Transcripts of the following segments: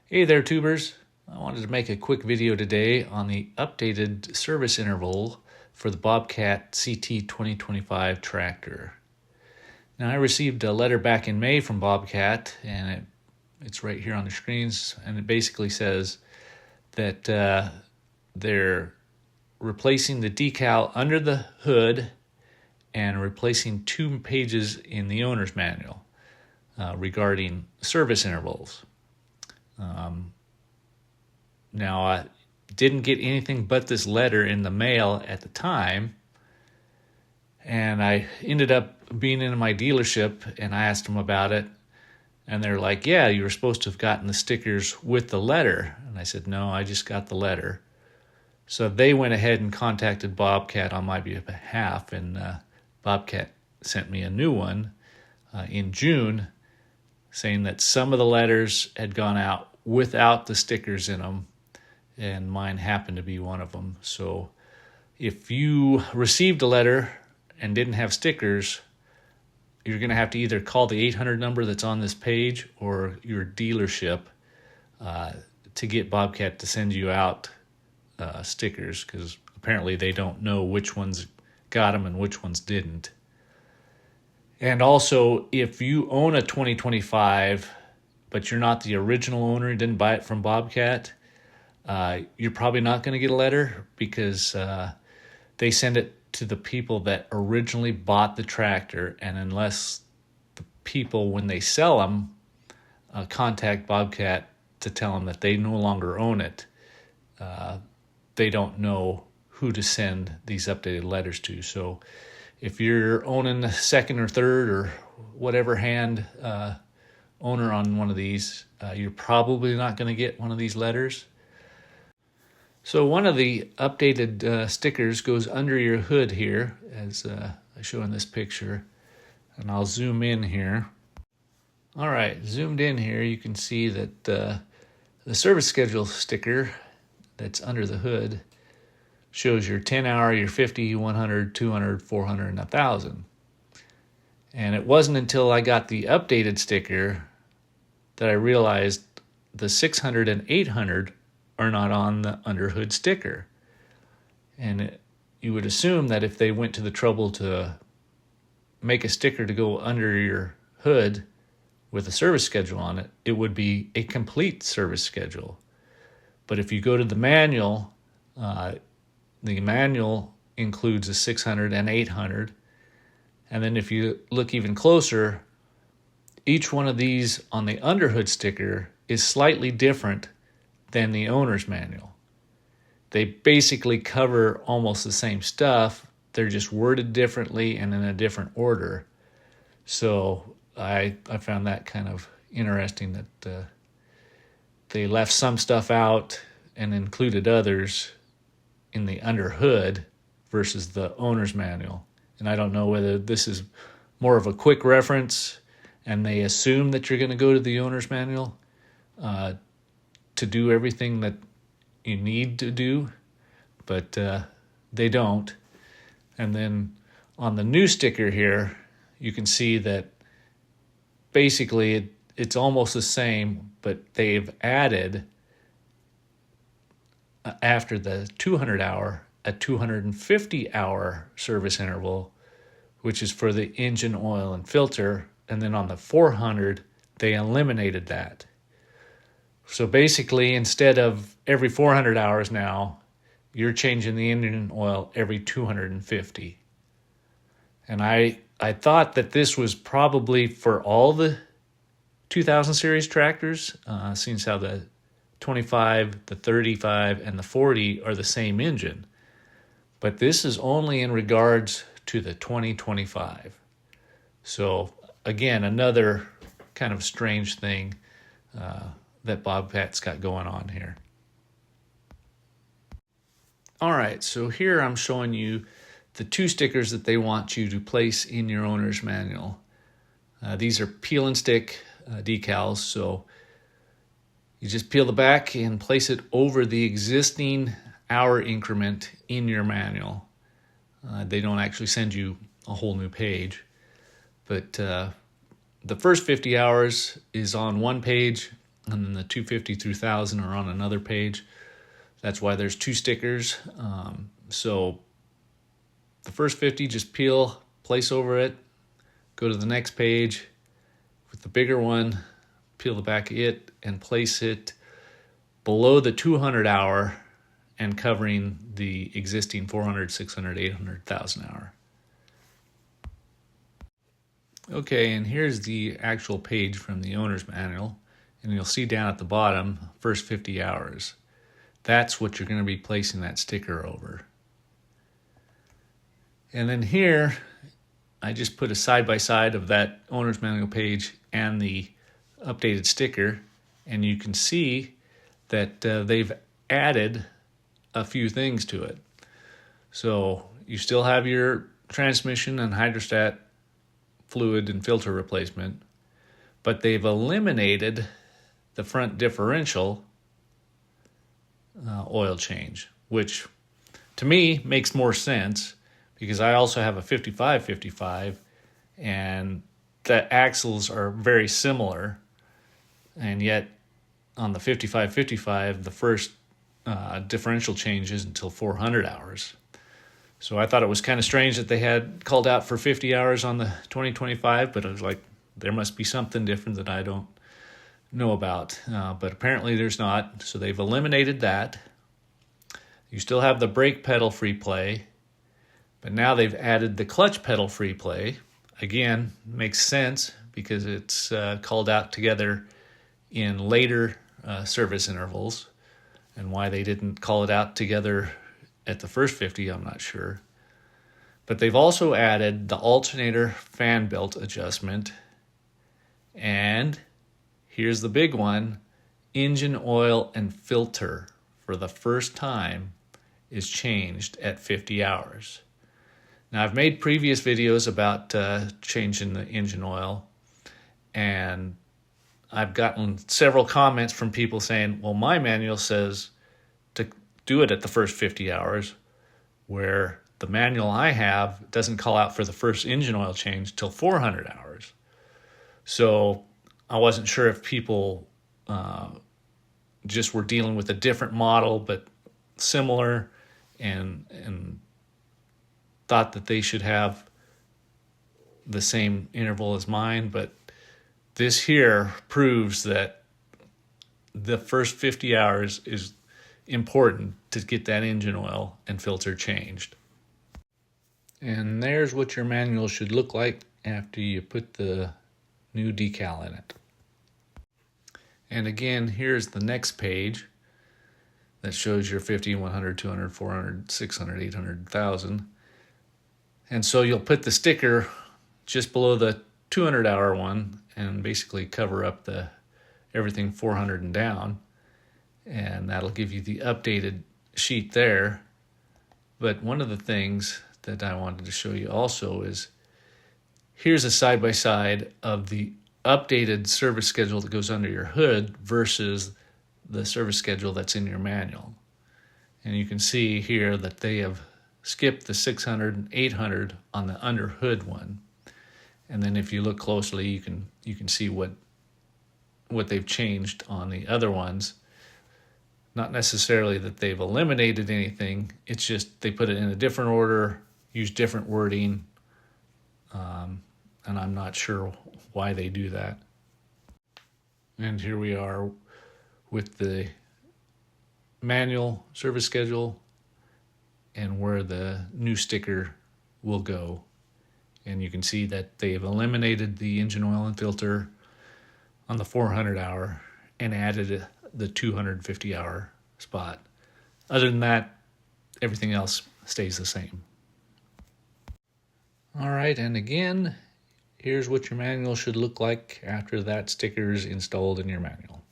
Hey there, tubers. I wanted to make a quick video today on the updated service interval for the Bobcat CT2025 tractor. Now, I received a letter back in May from Bobcat, and it's right here on the screens, and it basically says that they're replacing the decal under the hood and replacing 2 pages in the owner's manual regarding service intervals. Now, I didn't get anything but this letter in the mail at the time, and I ended up being in my dealership, and I asked them about it, and they're like, yeah, you were supposed to have gotten the stickers with the letter. And I said, no, I just got the letter. So they went ahead and contacted Bobcat on my behalf, and Bobcat sent me a new one in June, saying that some of the letters had gone out without the stickers in them, and mine happened to be one of them. So if you received a letter and didn't have stickers, you're going to have to either call the 800 number that's on this page or your dealership to get Bobcat to send you out stickers, because apparently they don't know which ones got them and which ones didn't. And also, if you own a 2025, but you're not the original owner, you didn't buy it from Bobcat, you're probably not going to get a letter, because they send it to the people that originally bought the tractor, and unless the people, when they sell them, contact Bobcat to tell them that they no longer own it, they don't know who to send these updated letters to. So if you're owning the second or third or whatever hand owner on one of these, you're probably not going to get one of these letters. So one of the updated stickers goes under your hood here, as I show in this picture, and I'll zoom in here. All right, zoomed in here, you can see that the service schedule sticker that's under the hood shows your 10-hour, your 50, 100, 200, 400, and 1,000. And it wasn't until I got the updated sticker that I realized the 600 and 800 are not on the underhood sticker. And you would assume that if they went to the trouble to make a sticker to go under your hood with a service schedule on it, it would be a complete service schedule. But if you go to the manual includes a 600 and 800. And then if you look even closer, each one of these on the underhood sticker is slightly different than the owner's manual. They basically cover almost the same stuff. They're just worded differently and in a different order. So I found that kind of interesting, that they left some stuff out and included others in the underhood versus the owner's manual. And I don't know whether this is more of a quick reference and they assume that you're going to go to the owner's manual to do everything that you need to do, but they don't. And then on the new sticker here, you can see that basically it's almost the same, but they've added, after the 200-hour, a 250-hour service interval, which is for the engine oil and filter. And then on the 400, they eliminated that. So basically, instead of every 400 hours now, you're changing the engine oil every 250. And I thought that this was probably for all the 2000 series tractors, seeing how the 25, the 35, and the 40 are the same engine. But this is only in regards to the 2025. So again, another kind of strange thing that Bobcat's got going on here. All right, so here I'm showing you the 2 stickers that they want you to place in your owner's manual. These are peel and stick decals, so you just peel the back and place it over the existing hour increment in your manual. They don't actually send you a whole new page, but the first 50 hours is on one page, and then the 250 through 1000 are on another page. That's why there's two stickers. So the first 50, just peel, place over it, go to the next page with the bigger one, peel the back of it, and place it below the 200 hour and covering the existing 400, 600, 800, 1000 hour. Okay, and here's the actual page from the owner's manual, and you'll see down at the bottom, first 50 hours. That's what you're going to be placing that sticker over. And then here, I just put a side-by-side of that owner's manual page and the updated sticker, and you can see that they've added a few things to it. So you still have your transmission and hydrostat fluid and filter replacement, but they've eliminated the front differential oil change, which to me makes more sense because I also have a 55-55 and the axles are very similar, and yet on the 55-55 the first differential change isn't until 400 hours. So I thought it was kind of strange that they had called out for 50 hours on the 2025, but I was like, there must be something different that I don't know about. But apparently there's not, so they've eliminated that. You still have the brake pedal free play, but now they've added the clutch pedal free play. Again, makes sense because it's called out together in later service intervals, and why they didn't call it out together at the first 50, I'm not sure. But they've also added the alternator fan belt adjustment. And here's the big one, engine oil and filter for the first time is changed at 50 hours. Now, I've made previous videos about changing the engine oil, and I've gotten several comments from people saying, well, my manual says to do it at the first 50 hours, where the manual I have doesn't call out for the first engine oil change till 400 hours. So I wasn't sure if people just were dealing with a different model but similar, and thought that they should have the same interval as mine. But this here proves that the first 50 hours is important to get that engine oil and filter changed. And there's what your manual should look like after you put the new decal in it. And again, here's the next page that shows your 50, 100, 200, 400, 600, 800, 1000. And so you'll put the sticker just below the 200 hour one and basically cover up the everything 400 and down. And that'll give you the updated sheet there. But one of the things that I wanted to show you also is here's a side-by-side of the updated service schedule that goes under your hood versus the service schedule that's in your manual. And you can see here that they have skipped the 600 and 800 on the under hood one. And then if you look closely, you can see what they've changed on the other ones. Not necessarily that they've eliminated anything, it's just they put it in a different order, use different wording, and I'm not sure why they do that. And here we are with the manual service schedule and where the new sticker will go. And you can see that they've eliminated the engine oil and filter on the 400 hour and added the 250 hour spot. Other than that, everything else stays the same. All right, and again, here's what your manual should look like after that sticker is installed in your manual.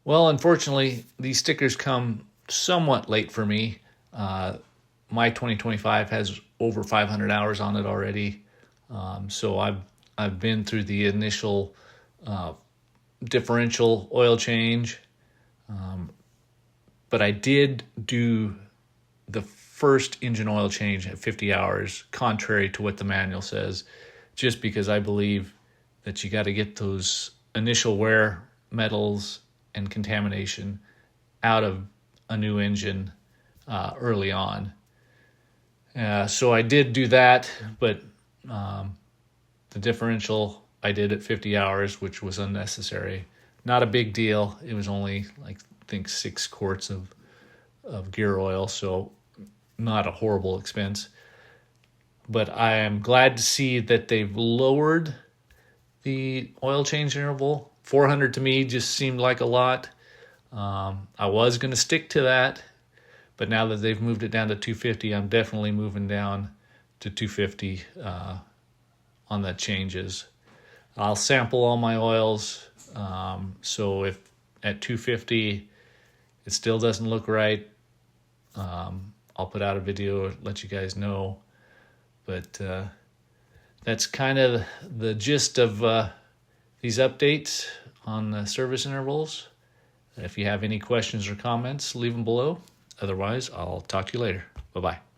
Well, unfortunately, these stickers come somewhat late for me. My 2025 has over 500 hours on it already, so I've been through the initial differential oil change, but I did do the first engine oil change at 50 hours, contrary to what the manual says, just because I believe that you got to get those initial wear metals and contamination out of a new engine early on. So I did do that, but the differential I did at 50 hours, which was unnecessary. Not a big deal. It was only like, I think, 6 quarts of gear oil, so not a horrible expense. But I am glad to see that they've lowered the oil change interval. 400 to me just seemed like a lot. I was going to stick to that, but now that they've moved it down to 250, I'm definitely moving down to 250 on the changes. I'll sample all my oils, so if at 250 it still doesn't look right, I'll put out a video, let you guys know. But that's kind of the gist of these updates on the service intervals. If you have any questions or comments, leave them below. Otherwise, I'll talk to you later. Bye-bye.